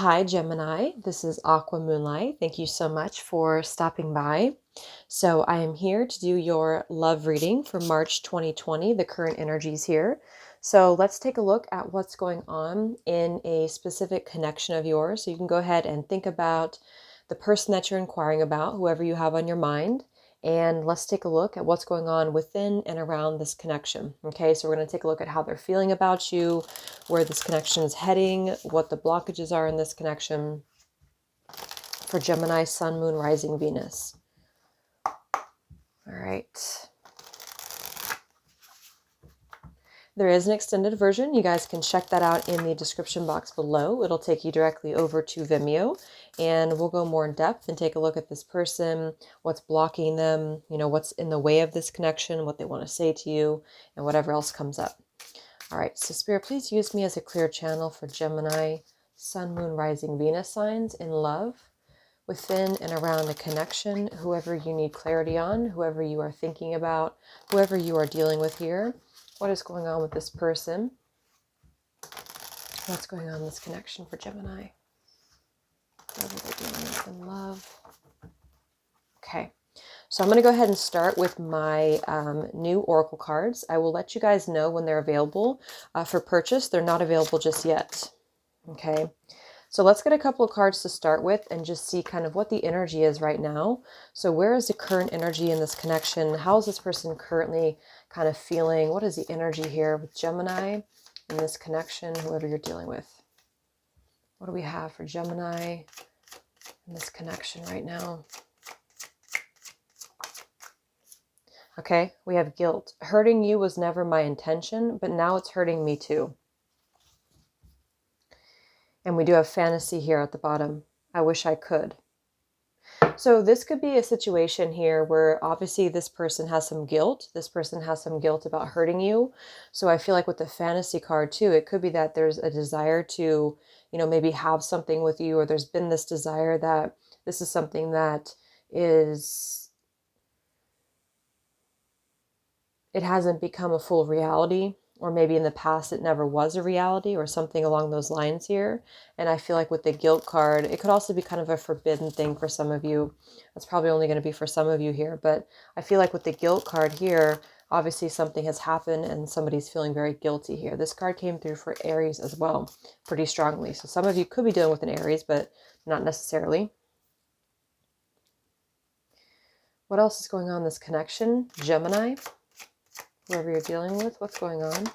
Hi, Gemini. This is Aqua Moonlight. Thank you so much for stopping by. So, I am here to do your love reading for March 2020, the current energies here. So, let's take a look at what's going on in a specific connection of yours. So, you can go ahead and think about the person that you're inquiring about, whoever you have on your mind. And let's take a look at what's going on within and around this connection. Okay, so we're going to take a look at how they're feeling about you, where this connection is heading, what the blockages are in this connection for Gemini, Sun, Moon, Rising, Venus. All right. There is an extended version. You guys can check that out in the description box below. It'll take you directly over to Vimeo, and we'll go more in depth and take a look at this person, what's blocking them, what's in the way of this connection, what they want to say to you, and whatever else comes up. All right, so Spirit, please use me as a clear channel for Gemini, Sun, Moon, Rising, Venus signs in love, within and around a connection, whoever you need clarity on, whoever you are thinking about, whoever you are dealing with here. What is going on with this person? What's going on in this connection for Gemini? Whoever they're dealing with in love. Okay. So I'm going to go ahead and start with my new Oracle cards. I will let you guys know when they're available for purchase. They're not available just yet. Okay. So let's get a couple of cards to start with and just see kind of what the energy is right now. So where is the current energy in this connection? How is this person currently kind of feeling? What is the energy here with Gemini in this connection, whoever you're dealing with? What do we have for Gemini in this connection right now? Okay, we have guilt. Hurting you was never my intention, but now it's hurting me too. And we do have fantasy here at the bottom. I wish I could. So this could be a situation here where obviously this person has some guilt. This person has some guilt about hurting you. So I feel like with the fantasy card too, it could be that there's a desire to, maybe have something with you, or there's been this desire that this is something that it hasn't become a full reality, or maybe in the past it never was a reality, or something along those lines here. And I feel like with the guilt card, it could also be kind of a forbidden thing for some of you. That's probably only going to be for some of you here, but I feel like with the guilt card here, obviously something has happened and somebody's feeling very guilty here. This card came through for Aries as well, pretty strongly. So some of you could be dealing with an Aries, but not necessarily. What else is going on in this connection? Gemini, whoever you're dealing with, what's going on?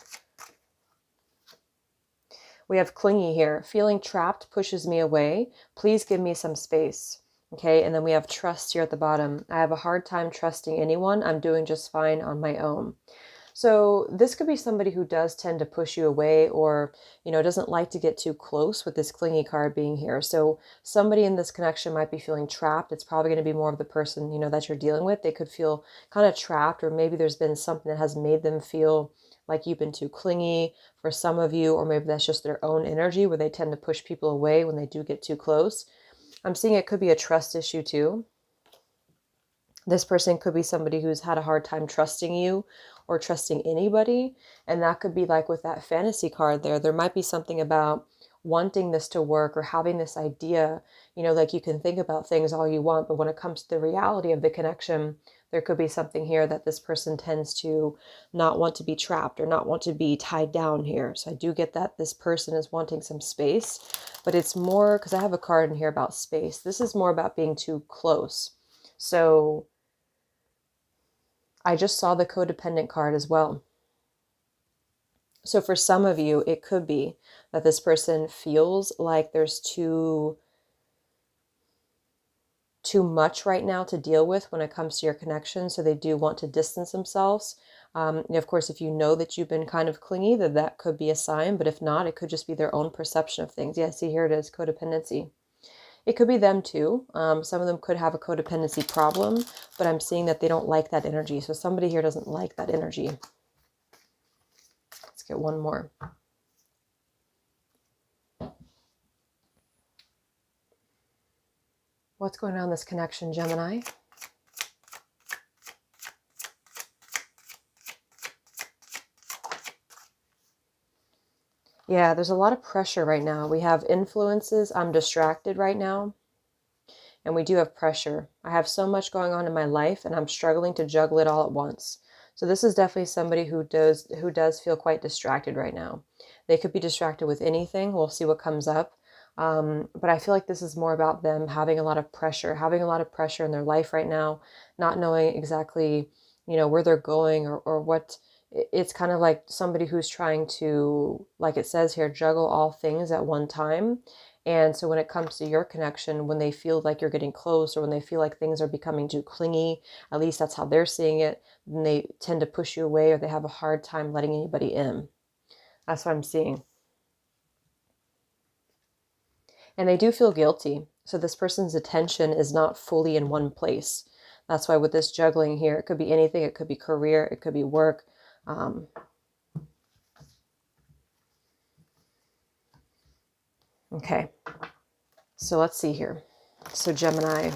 We have clingy here. Feeling trapped pushes me away. Please give me some space. Okay, and then we have trust here at the bottom. I have a hard time trusting anyone. I'm doing just fine on my own. So this could be somebody who does tend to push you away, or, doesn't like to get too close, with this clingy card being here. So somebody in this connection might be feeling trapped. It's probably going to be more of the person, that you're dealing with. They could feel kind of trapped, or maybe there's been something that has made them feel like you've been too clingy for some of you, or maybe that's just their own energy where they tend to push people away when they do get too close. I'm seeing it could be a trust issue too. This person could be somebody who's had a hard time trusting you or trusting anybody. And that could be like with that fantasy card there might be something about wanting this to work, or having this idea, like you can think about things all you want, but when it comes to the reality of the connection, there could be something here that this person tends to not want to be trapped or not want to be tied down here. So I do get that this person is wanting some space, but it's more because I have a card in here about space. This is more about being too close. So I just saw the codependent card as well. So for some of you, it could be that this person feels like there's too much right now to deal with when it comes to your connection. So they do want to distance themselves. Of course, if you know that you've been kind of clingy, that could be a sign. But if not, it could just be their own perception of things. Yeah, see, here it is, codependency. It could be them too. Some of them could have a codependency problem, but I'm seeing that they don't like that energy. So somebody here doesn't like that energy. Let's get one more. What's going on in this connection, Gemini? Yeah, there's a lot of pressure right now. We have influences. I'm distracted right now. And we do have pressure. I have so much going on in my life and I'm struggling to juggle it all at once. So this is definitely somebody who does feel quite distracted right now. They could be distracted with anything. We'll see what comes up. But I feel like this is more about them having a lot of pressure, in their life right now, not knowing exactly, where they're going or what. It's kind of like somebody who's trying to, like it says here, juggle all things at one time. And so when it comes to your connection, when they feel like you're getting close or when they feel like things are becoming too clingy, at least that's how they're seeing it, then they tend to push you away or they have a hard time letting anybody in. That's what I'm seeing. And they do feel guilty. So this person's attention is not fully in one place. That's why with this juggling here, it could be anything. It could be career. It could be work. Okay. So let's see here. So Gemini.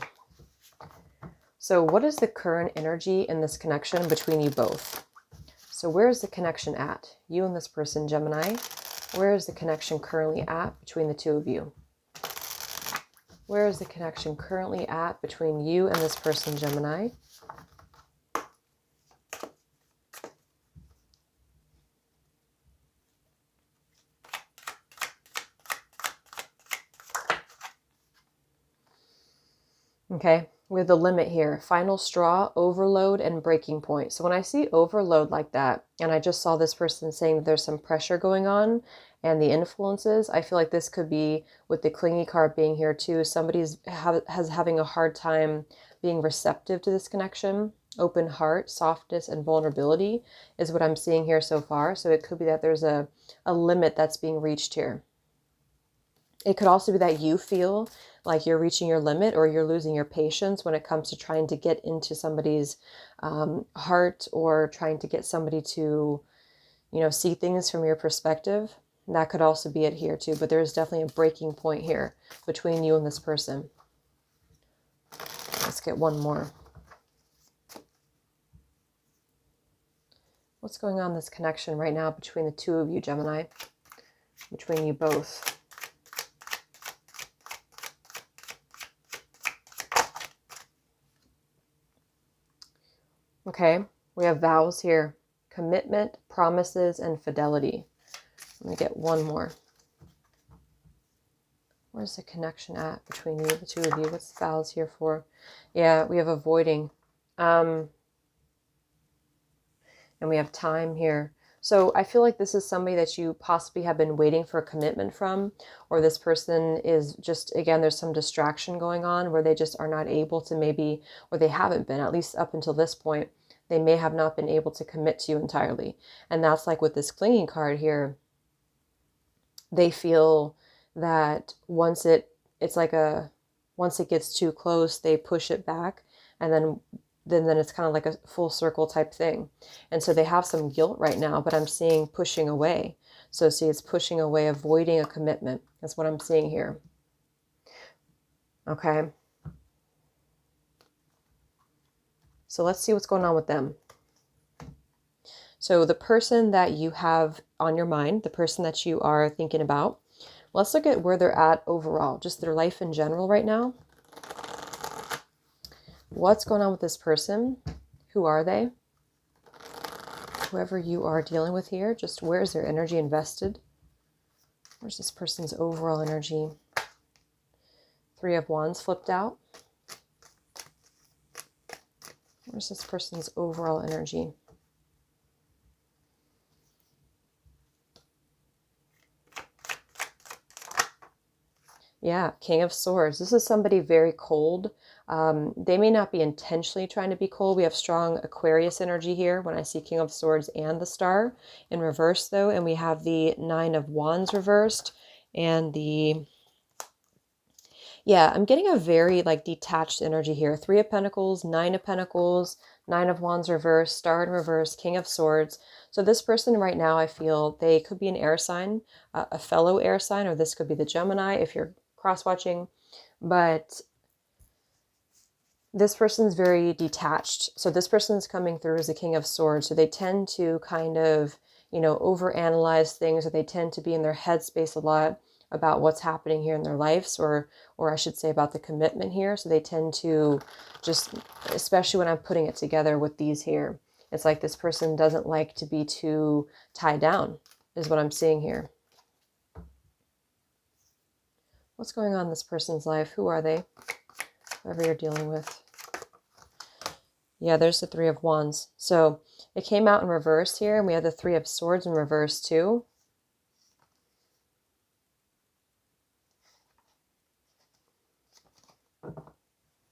So what is the current energy in this connection between you both? So where is the connection at? You and this person, Gemini. Where is the connection currently at between the two of you? Where is the connection currently at between you and this person, Gemini? Okay, we have the limit here. Final straw, overload, and breaking point. So when I see overload like that, and I just saw this person saying that there's some pressure going on and the influences, I feel like this could be, with the clingy card being here too, somebody's having a hard time being receptive to this connection. Open heart, softness, and vulnerability is what I'm seeing here so far. So it could be that there's a limit that's being reached here. It could also be that you feel like you're reaching your limit or you're losing your patience when it comes to trying to get into somebody's heart or trying to get somebody to, see things from your perspective. And that could also be it here too. But there's definitely a breaking point here between you and this person. Let's get one more. What's going on in this connection right now between the two of you, Gemini? Between you both. Okay, we have vows here. Commitment, promises, and fidelity. Let me get one more. Where's the connection at between you, the two of you? What's the vows here for? Yeah, we have avoiding. And we have time here. So I feel like this is somebody that you possibly have been waiting for a commitment from, or this person is just, again, there's some distraction going on where they just are not able to maybe, or they haven't been, at least up until this point, they may have not been able to commit to you entirely. And that's like with this clinging card here, they feel that once it gets too close, they push it back, and then it's kind of like a full circle type thing. And so they have some guilt right now, but I'm seeing pushing away. So see, it's pushing away, avoiding a commitment. That's what I'm seeing here. Okay. So let's see what's going on with them. So the person that you have on your mind, the person that you are thinking about, let's look at where they're at overall, just their life in general right now. What's going on with this person? Who are they? Whoever you are dealing with here, just where's their energy invested? Where's this person's overall energy? Three of Wands flipped out. Where's this person's overall energy? Yeah, King of Swords. This is somebody very cold. They may not be intentionally trying to be cold. We have strong Aquarius energy here when I see King of Swords and the Star in reverse though. And we have the Nine of Wands reversed and I'm getting a very like detached energy here. Three of Pentacles, Nine of Pentacles, Nine of Wands reversed, Star in reverse, King of Swords. So this person right now, I feel they could be an air sign, a fellow air sign, or this could be the Gemini if you're cross-watching, but this person's very detached. So this person's coming through as a King of Swords. So they tend to kind of overanalyze things, or they tend to be in their headspace a lot about what's happening here in their lives, or I should say about the commitment here. So they tend to just, especially when I'm putting it together with these here, it's like this person doesn't like to be too tied down, is what I'm seeing here. What's going on in this person's life? Who are they? Whoever you're dealing with. Yeah, there's the Three of Wands. So it came out in reverse here, and we have the Three of Swords in reverse too.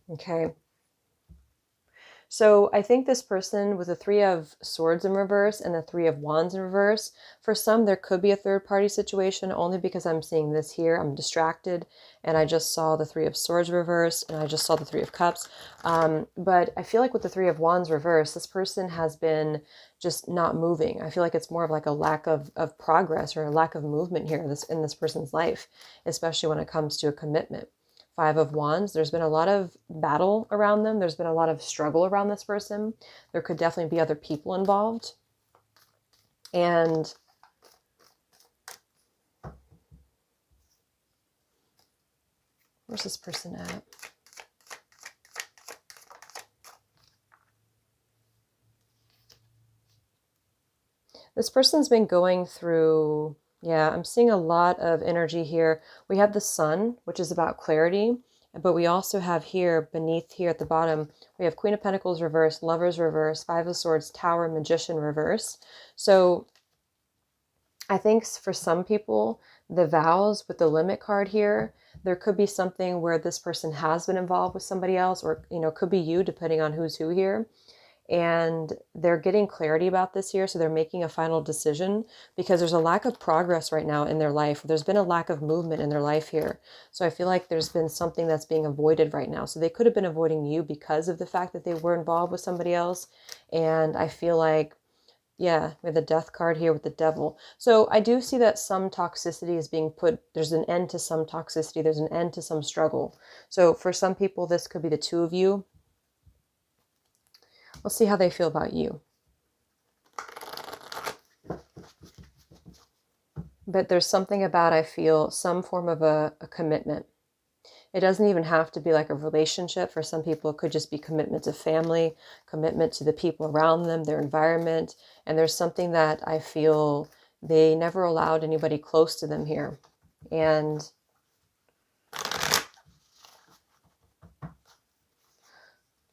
Okay. So I think this person with the Three of Swords in reverse and the Three of Wands in reverse, for some there could be a third party situation, only because I'm seeing this here. I'm distracted and I just saw the Three of Swords reverse and I just saw the Three of Cups. But I feel like with the Three of Wands reverse, this person has been just not moving. I feel like it's more of like a lack of progress or a lack of movement here in this person's life, especially when it comes to a commitment. Five of Wands, there's been a lot of battle around them. There's been a lot of struggle around this person. There could definitely be other people involved. And where's this person at? This person's been going through, yeah, I'm seeing a lot of energy here. We have the Sun, which is about clarity. But we also have here, beneath here at the bottom, we have Queen of Pentacles reverse, Lovers reverse, Five of Swords, Tower, Magician reverse. So I think for some people, the vows with the limit card here, there could be something where this person has been involved with somebody else, or, could be you, depending on who's who here. And they're getting clarity about this here. So they're making a final decision because there's a lack of progress right now in their life. There's been a lack of movement in their life here. So I feel like there's been something that's being avoided right now. So they could have been avoiding you because of the fact that they were involved with somebody else. And I feel like, yeah, we have the Death card here with the Devil. So I do see that some toxicity is being put, there's an end to some toxicity. There's an end to some struggle. So for some people, this could be the two of you. We'll see how they feel about you. But there's something about, I feel, some form of a commitment. It doesn't even have to be like a relationship. For some people, it could just be commitment to family, commitment to the people around them, their environment. And there's something that I feel they never allowed anybody close to them here. And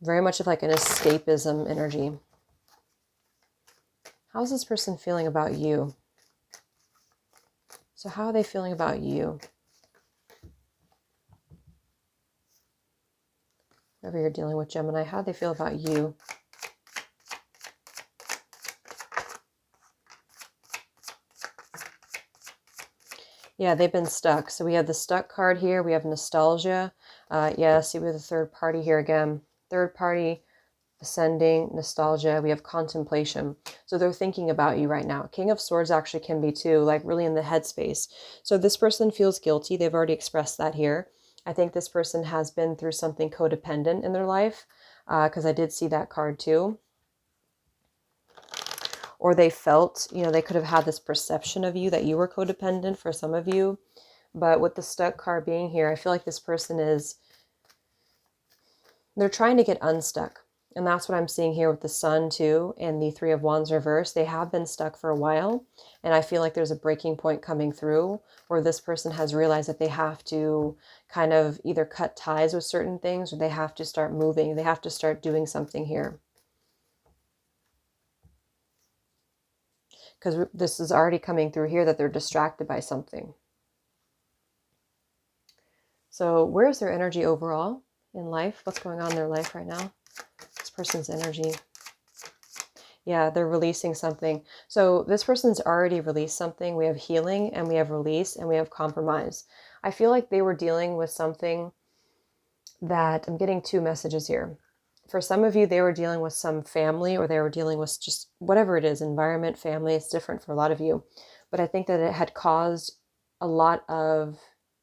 very much of like an escapism energy. How's this person feeling about you? So how are they feeling about you? Whoever you're dealing with, Gemini, how do they feel about you? Yeah, they've been stuck. So we have the stuck card here. We have nostalgia. Yeah, see, we have the third party here again. Third party, ascending, nostalgia. We have contemplation. So they're thinking about you right now. King of Swords actually can be too, like really in the headspace. So this person feels guilty. They've already expressed that here. I think this person has been through something codependent in their life, because I did see that card too. Or they felt, they could have had this perception of you that you were codependent for some of you. But with the stuck card being here, I feel like this person they're trying to get unstuck. And that's what I'm seeing here with the Sun too, and the Three of Wands reverse. They have been stuck for a while. And I feel like there's a breaking point coming through where this person has realized that they have to kind of either cut ties with certain things, or they have to start moving. They have to start doing something here. Because this is already coming through here that they're distracted by something. So where's their energy overall in life? What's going on in their life right now? This person's energy. Yeah, they're releasing something. So this person's already released something. We have healing, and we have release, and we have compromise. I feel like they were dealing with something that, I'm getting two messages here. For some of you, they were dealing with some family, or they were dealing with just whatever it is, environment, family. It's different for a lot of you. But I think that it had caused a lot of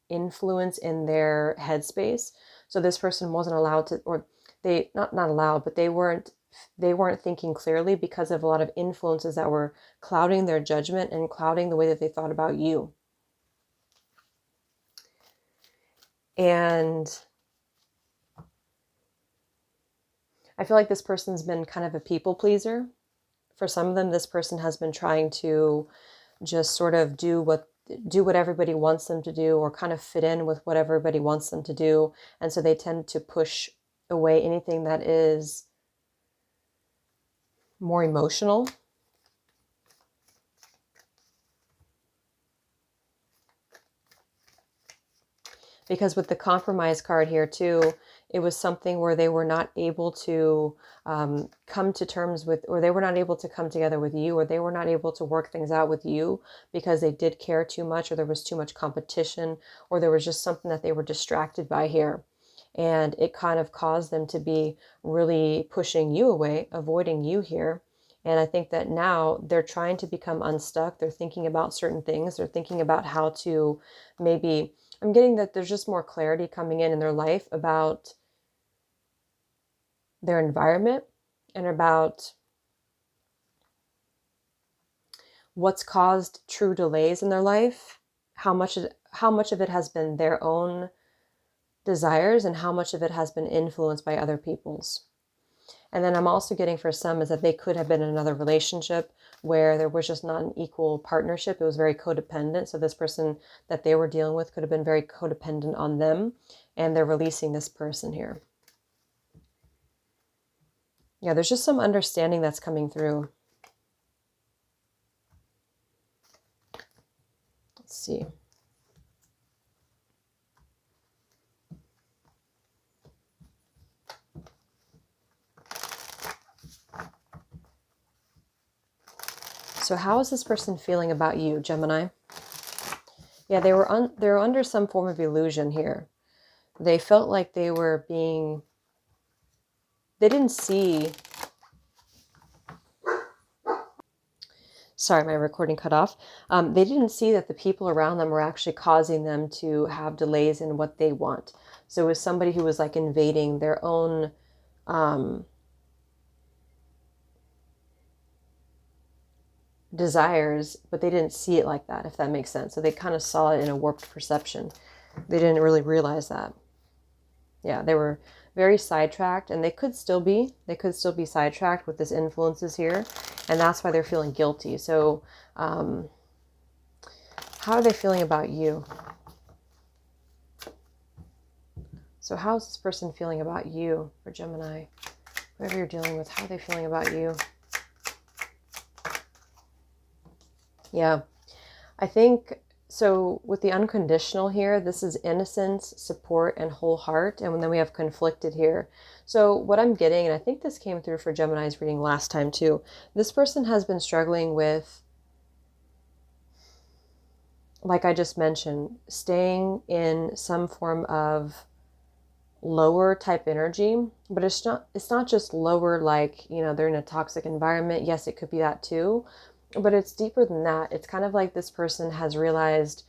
influence in their headspace. So this person wasn't allowed to, or they, not allowed, but they weren't they weren't thinking clearly because of a lot of influences that were clouding their judgment and clouding the way that they thought about you. And I feel like this person's been kind of a people pleaser. For some of them, this person has been trying to just sort of do what everybody wants them to do, or kind of fit in with what everybody wants them to do. And so they tend to push away anything that is more emotional. Because with the compromise card here too, it was something where they were not able to come to terms with, or they were not able to come together with you, or they were not able to work things out with you because they did care too much, or there was too much competition, or there was just something that they were distracted by here. And it kind of caused them to be really pushing you away, avoiding you here. And I think that now they're trying to become unstuck. They're thinking about certain things. They're thinking about how to maybe, I'm getting that there's just more clarity coming in their life about their environment and about what's caused true delays in their life, how much of it has been their own desires and how much of it has been influenced by other people's. And then I'm also getting for some is that they could have been in another relationship where there was just not an equal partnership. It was very codependent. So this person that they were dealing with could have been very codependent on them, and they're releasing this person here. Yeah, there's just some understanding that's coming through. Let's see. So how is this person feeling about you, Gemini? Yeah, they were under some form of illusion here. They felt like they were being, they didn't see, sorry, my recording cut off. They didn't see that the people around them were actually causing them to have delays in what they want. So it was somebody who was like invading their own desires, but they didn't see it like that, if that makes sense. So they kind of saw it in a warped perception. They didn't really realize that. Yeah, they were very sidetracked, and they could still be sidetracked with this influences here, and that's why they're feeling guilty. So how are they feeling about you? So how is this person feeling about you, for Gemini? Whoever you're dealing with, how are they feeling about you? Yeah, I think, so with the unconditional here, this is innocence, support, and whole heart. And then we have conflicted here. So what I'm getting, and I think this came through for Gemini's reading last time too, this person has been struggling with, like I just mentioned, staying in some form of lower type energy, but it's not just lower like, you know, they're in a toxic environment. Yes, it could be that too, but it's deeper than that. It's kind of like this person has realized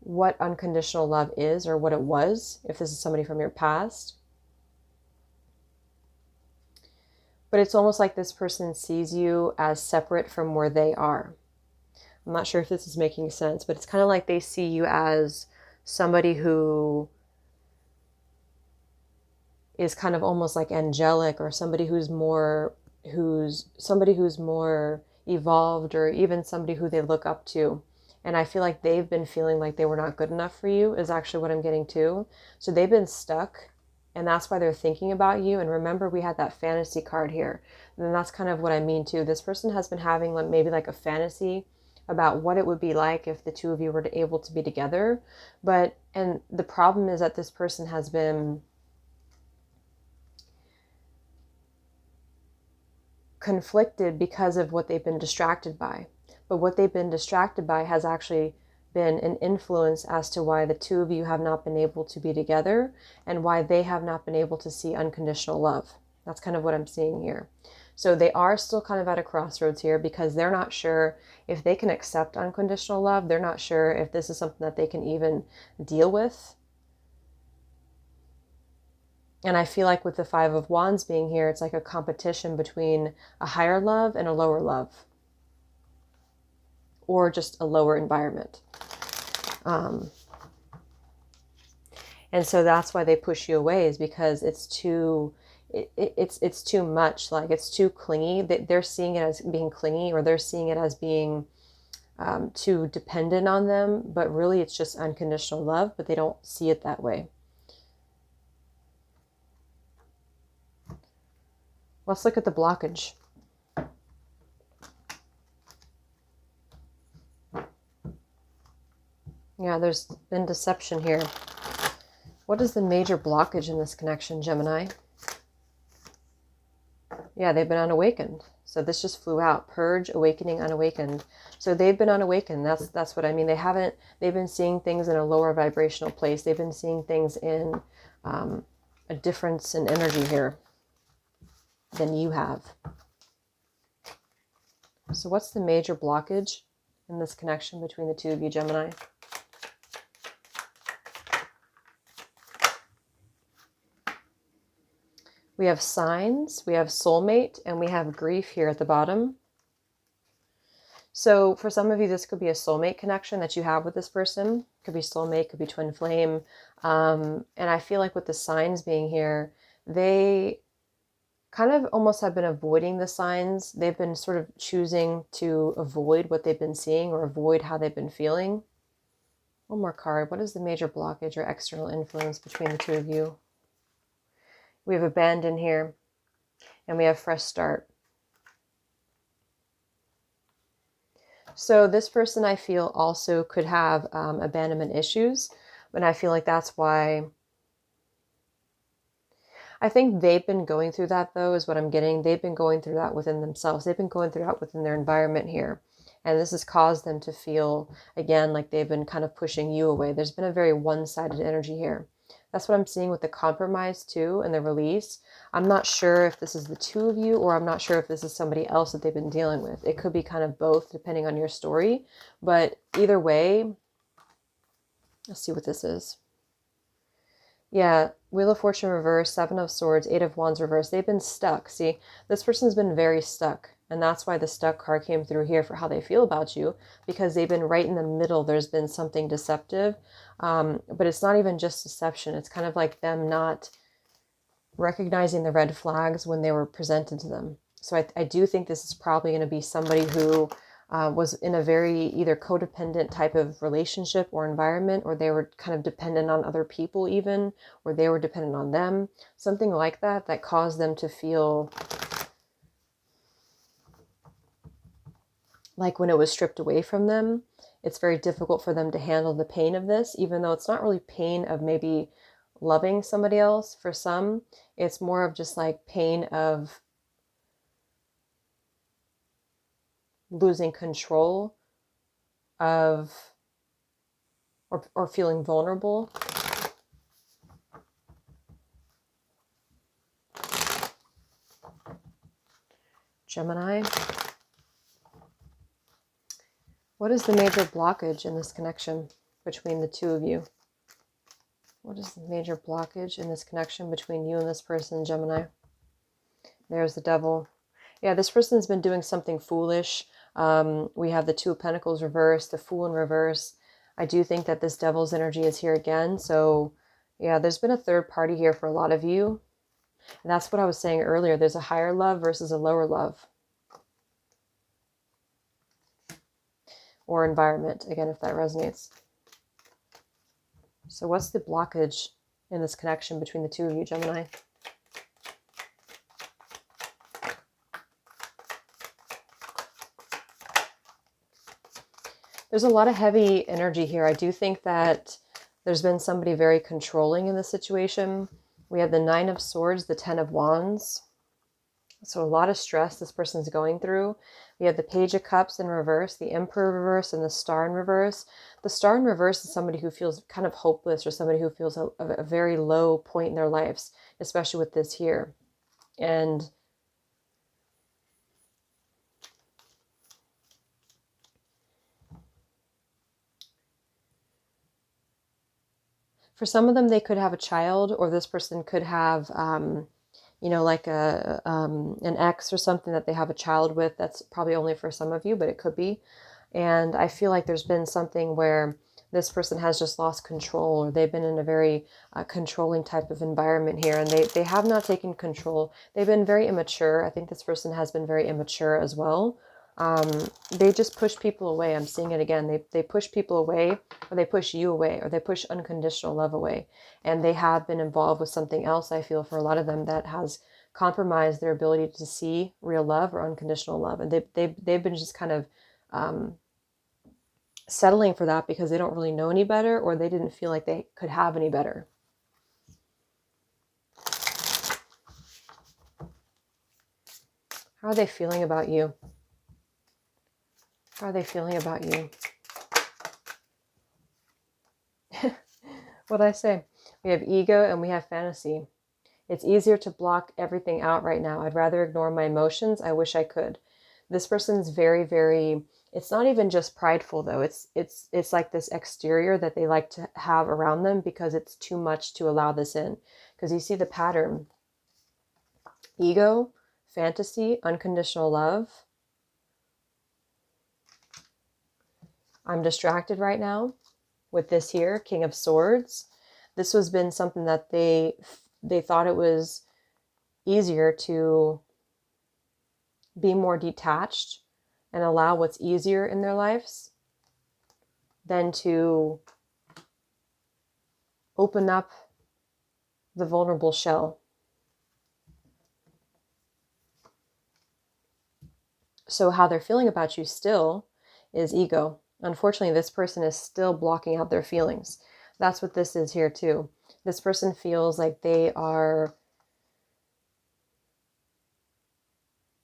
what unconditional love is, or what it was, if this is somebody from your past. But it's almost like this person sees you as separate from where they are. I'm not sure if this is making sense, but it's kind of like they see you as somebody who is kind of almost like angelic, or somebody who's more evolved, or even somebody who they look up to. And I feel like they've been feeling like they were not good enough for you, is actually what I'm getting too. So they've been stuck, and that's why they're thinking about you. And remember, we had that fantasy card here, and that's kind of what I mean too. This person has been having like maybe like a fantasy about what it would be like if the two of you were able to be together. And the problem is that this person has been conflicted because of what they've been distracted by. But what they've been distracted by has actually been an influence as to why the two of you have not been able to be together, and why they have not been able to see unconditional love. That's kind of what I'm seeing here. So they are still kind of at a crossroads here, because they're not sure if they can accept unconditional love. They're not sure if this is something that they can even deal with. And I feel like with the Five of Wands being here, it's like a competition between a higher love and a lower love, or just a lower environment. And so that's why they push you away, is because it's too, it's too much. Like, it's too clingy. They're seeing it as being clingy, or they're seeing it as being too dependent on them. But really, it's just unconditional love. But they don't see it that way. Let's look at the blockage. Yeah, there's been deception here. What is the major blockage in this connection, Gemini? Yeah, they've been unawakened. So this just flew out. Purge, awakening, unawakened. So they've been unawakened. That's what I mean. They've been seeing things in a lower vibrational place. They've been seeing things in a difference in energy here than you have. So what's the major blockage in this connection between the two of you, Gemini? We have signs, we have soulmate, and we have grief here at the bottom. So for some of you, this could be a soulmate connection that you have with this person. Could be soulmate, could be twin flame. And I feel like with the signs being here, they kind of almost have been avoiding the signs. They've been sort of choosing to avoid what they've been seeing, or avoid how they've been feeling. One more card. What is the major blockage or external influence between the two of you? We have abandon here, and we have fresh start. So this person, I feel, also could have abandonment issues, and I feel like that's why I think they've been going through that, though, is what I'm getting. They've been going through that within themselves. They've been going through that within their environment here. And this has caused them to feel, again, like they've been kind of pushing you away. There's been a very one-sided energy here. That's what I'm seeing with the compromise, too, and the release. I'm not sure if this is the two of you, or I'm not sure if this is somebody else that they've been dealing with. It could be kind of both, depending on your story. But either way, let's see what this is. Yeah, Wheel of Fortune reverse, Seven of Swords, Eight of Wands reverse. They've been stuck. See, this person's been very stuck. And that's why the stuck card came through here for how they feel about you. Because they've been right in the middle. There's been something deceptive. But it's not even just deception. It's kind of like them not recognizing the red flags when they were presented to them. So I do think this is probably going to be somebody who was in a very either codependent type of relationship or environment, or they were kind of dependent on other people even, or they were dependent on them. Something like that, that caused them to feel like when it was stripped away from them, it's very difficult for them to handle the pain of this, even though it's not really pain of maybe loving somebody else. For some, it's more of just like pain of losing control of, or feeling vulnerable. Gemini. What is the major blockage in this connection between the two of you? What is the major blockage in this connection between you and this person, Gemini? There's the Devil. Yeah, this person's been doing something foolish. We have the Two of Pentacles reversed, the Fool in reverse. I do think that this Devil's energy is here again. So yeah, there's been a third party here for a lot of you. And that's what I was saying earlier. There's a higher love versus a lower love. Or environment, again, if that resonates. So what's the blockage in this connection between the two of you, Gemini? There's a lot of heavy energy here. I do think that there's been somebody very controlling in the situation. We have the Nine of Swords, the Ten of Wands. So a lot of stress this person's going through. We have the Page of Cups in reverse, the Emperor reverse, and the Star in reverse. The Star in reverse is somebody who feels kind of hopeless, or somebody who feels a very low point in their lives, especially with this here. And For some of them, they could have a child, or this person could have, you know, like an ex or something that they have a child with. That's probably only for some of you, but it could be. And I feel like there's been something where this person has just lost control, or they've been in a very controlling type of environment here, and they have not taken control. They've been very immature. I think this person has been very immature as well. They just push people away. I'm seeing it again. They push people away, or they push you away, or they push unconditional love away. And they have been involved with something else, I feel, for a lot of them, that has compromised their ability to see real love or unconditional love. And they've been just kind of settling for that because they don't really know any better, or they didn't feel like they could have any better. How are they feeling about you? How are they feeling about you? What did I say? We have ego and we have fantasy. It's easier to block everything out right now. I'd rather ignore my emotions. I wish I could. This person's very, very, it's not even just prideful though. It's like this exterior that they like to have around them because it's too much to allow this in. Because you see the pattern. Ego, fantasy, unconditional love. I'm distracted right now with this here, King of Swords. This has been something that they thought it was easier to be more detached and allow what's easier in their lives than to open up the vulnerable shell. So how they're feeling about you still is ego. Unfortunately, this person is still blocking out their feelings. That's what this is here too. This person feels like they are,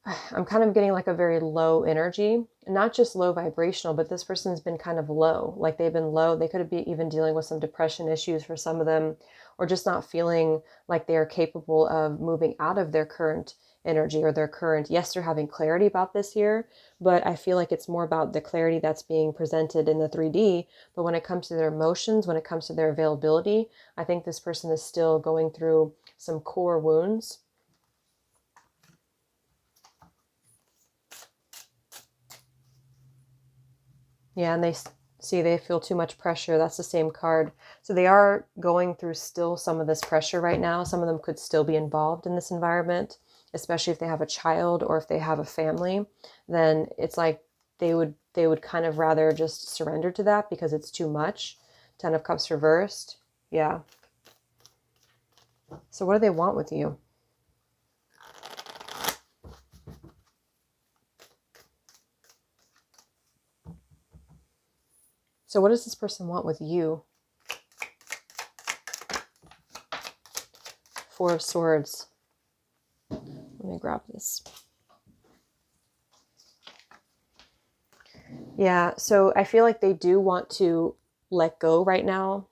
I'm kind of getting like a very low energy, not just low vibrational, but this person's been kind of low. Like they've been low. They could be even dealing with some depression issues for some of them, or just not feeling like they are capable of moving out of their current energy or their current, yes, they're having clarity about this here, but I feel like it's more about the clarity that's being presented in the 3D. But when it comes to their emotions, when it comes to their availability, I think this person is still going through some core wounds. Yeah, and they feel too much pressure. That's the same card. So they are going through still some of this pressure right now. Some of them could still be involved in this environment, especially if they have a child or if they have a family. Then it's like they would kind of rather just surrender to that because it's too much. 10 of Cups reversed. Yeah. So what do they want with you? So what does this person want with you? 4 of Swords. Let me grab this. Yeah, so I feel like they do want to let go right now.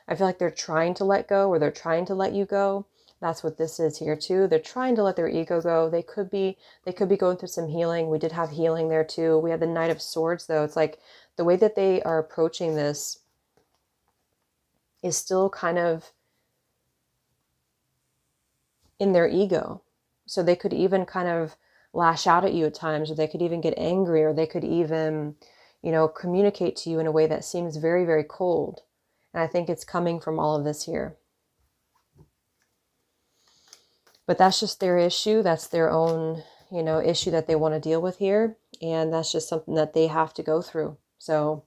I feel like they're trying to let go, or they're trying to let you go. That's what this is here too. They're trying to let their ego go. They could be going through some healing. We did have healing there too. We had the Knight of Swords though. It's like the way that they are approaching this is still kind of in their ego. So they could even kind of lash out at you at times, or they could even get angry, or they could even, you know, communicate to you in a way that seems very, very cold. And I think it's coming from all of this here. But that's just their issue. That's their own, you know, issue that they want to deal with here. And that's just something that they have to go through. So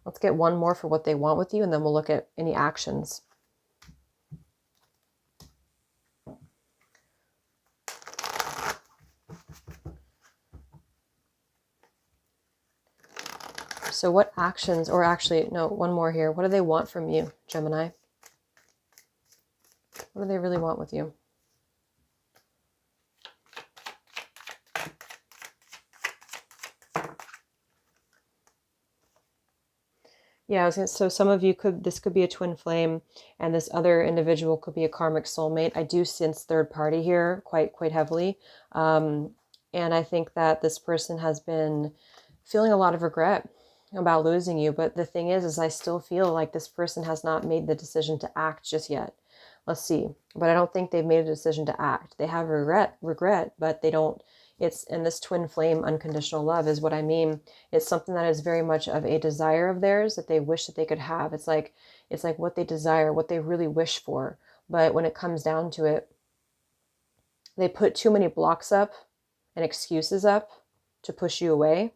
let's get one more for what they want with you, and then we'll look at any actions. So what actions, or actually, no, one more here. What do they want from you, Gemini? What do they really want with you? Yeah, so some of you this could be a twin flame, and this other individual could be a karmic soulmate. I do sense third party here quite heavily. And I think that this person has been feeling a lot of regret. about losing you. But the thing is I still feel like this person has not made the decision to act just yet. Let's see. But I don't think they've made a decision to act. They have regret, but they don't. It's in this twin flame unconditional love is what I mean. It's something that is very much of a desire of theirs that they wish that they could have. It's like what they desire, what they really wish for. But when it comes down to it, they put too many blocks up and excuses up to push you away.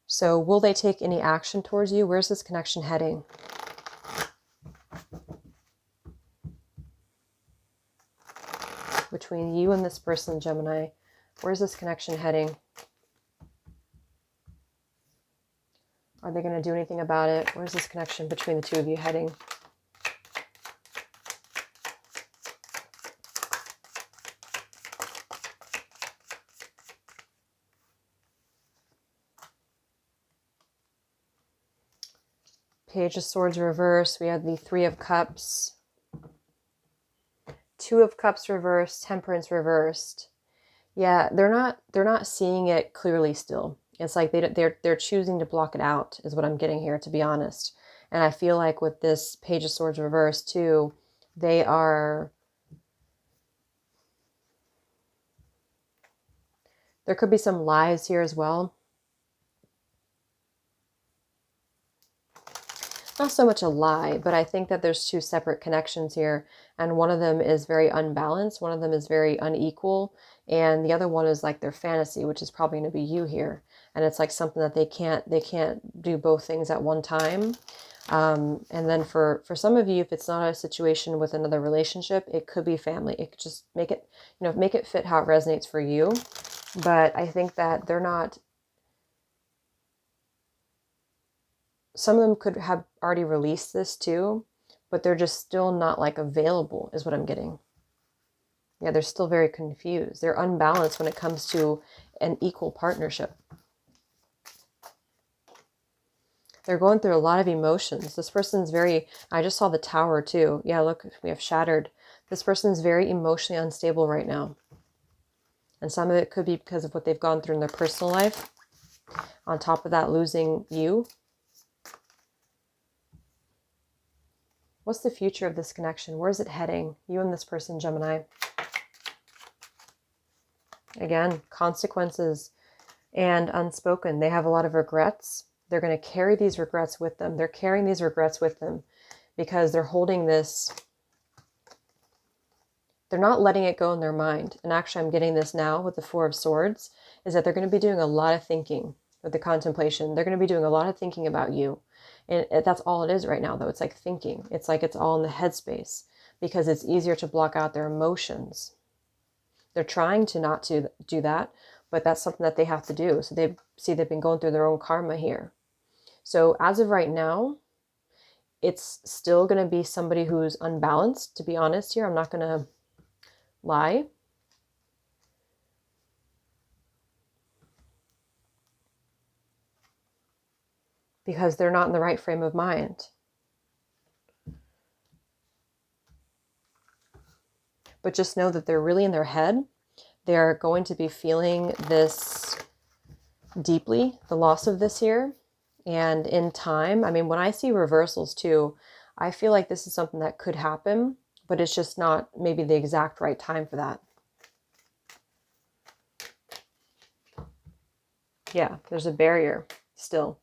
So will they take any action towards you? Where's this connection heading? Between you and this person, Gemini, where's this connection heading? Are they going to do anything about it? Where's this connection between the two of you heading? Page of Swords reversed. We have the Three of Cups. Two of Cups reversed. Temperance reversed. Yeah, they're not seeing it clearly still. It's like they're choosing to block it out is what I'm getting here, to be honest. And I feel like with this Page of Swords reversed too, there could be some lies here as well. Not so much a lie, but I think that there's two separate connections here. And one of them is very unbalanced. One of them is very unequal. And the other one is like their fantasy, which is probably going to be you here. And it's like something that they can't do both things at one time. And then for some of you, if it's not a situation with another relationship, it could be family. It could just make it, make it fit how it resonates for you. But I think that they're not, some of them could have already released this too, but they're just still not like available is what I'm getting. Yeah, they're still very confused. They're unbalanced when it comes to an equal partnership. They're going through a lot of emotions. This person's very, I just saw the Tower too. Yeah, look, we have Shattered. This person's very emotionally unstable right now. And some of it could be because of what they've gone through in their personal life. On top of that, losing you. What's the future of this connection? Where is it heading? You and this person, Gemini. Again, consequences and unspoken. They have a lot of regrets. They're going to carry these regrets with them. They're carrying these regrets with them because they're holding this. They're not letting it go in their mind. And actually, I'm getting this now with the Four of Swords, is that they're going to be doing a lot of thinking with the contemplation. They're going to be doing a lot of thinking about you. And that's all it is right now, though. It's like thinking. It's like it's all in the headspace because it's easier to block out their emotions. They're trying to not to do that, but that's something that they have to do. So they've been going through their own karma here. So as of right now, it's still going to be somebody who's unbalanced, to be honest here. I'm not going to lie. Because they're not in the right frame of mind. But just know that they're really in their head. They're going to be feeling this deeply, the loss of this here. And in time, I mean, when I see reversals too, I feel like this is something that could happen, but it's just not maybe the exact right time for that. Yeah, there's a barrier still.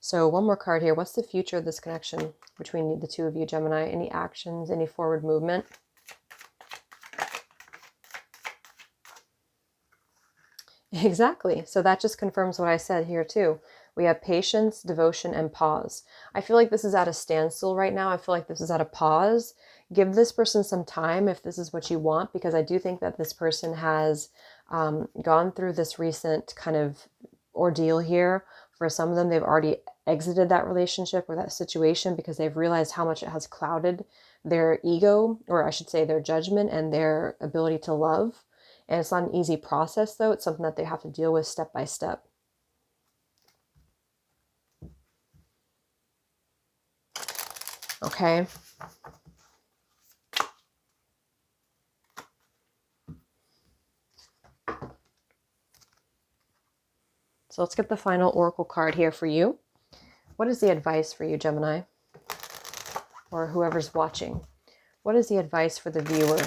So one more card here. What's the future of this connection between the two of you, Gemini? Any actions, any forward movement? Exactly. So that just confirms what I said here too. We have patience, devotion, and pause. I feel like this is at a standstill right now. I feel like this is at a pause. Give this person some time if this is what you want, because I do think that this person has gone through this recent kind of ordeal here. For some of them, they've already exited that relationship or that situation because they've realized how much it has clouded their ego, or I should say their judgment and their ability to love. And it's not an easy process, though. It's something that they have to deal with step by step. Okay. So let's get the final oracle card here for you. What is the advice for you, Gemini? Or whoever's watching? What is the advice for the viewer?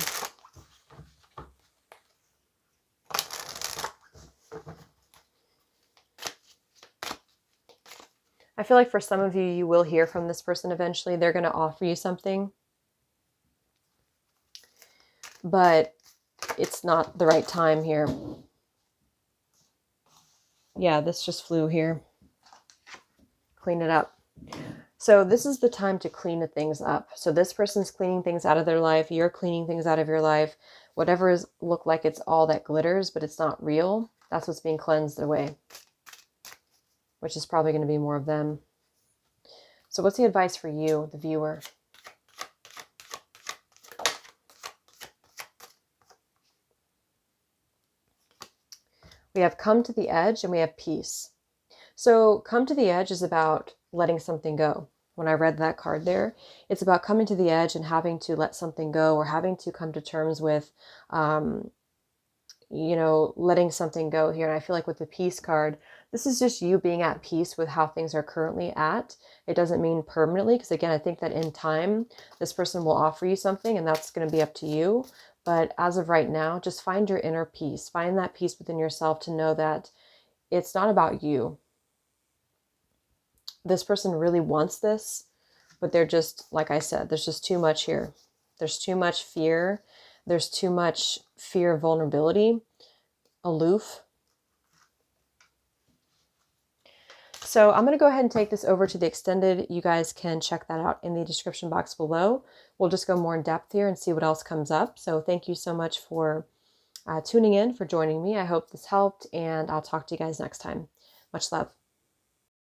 I feel like for some of you, you will hear from this person eventually. They're going to offer you something. But it's not the right time here. Yeah, this just flew here. Clean it up. So this is the time to clean the things up. So this person's cleaning things out of their life. You're cleaning things out of your life. Whatever is look like it's all that glitters, but it's not real. That's what's being cleansed away, which is probably going to be more of them. So what's the advice for you, the viewer? We have come to the edge and we have peace. So come to the edge is about letting something go. When I read that card there, it's about coming to the edge and having to let something go, or having to come to terms with, letting something go here. And I feel like with the peace card, this is just you being at peace with how things are currently at. It doesn't mean permanently, because again, I think that in time, this person will offer you something and that's going to be up to you. But as of right now, just find your inner peace. Find that peace within yourself to know that it's not about you. This person really wants this, but they're just, like I said, there's just too much here. There's too much fear. There's too much fear of vulnerability, aloof. So I'm going to go ahead and take this over to the extended. You guys can check that out in the description box below. We'll just go more in depth here and see what else comes up. So thank you so much for tuning in, for joining me. I hope this helped, and I'll talk to you guys next time. Much love.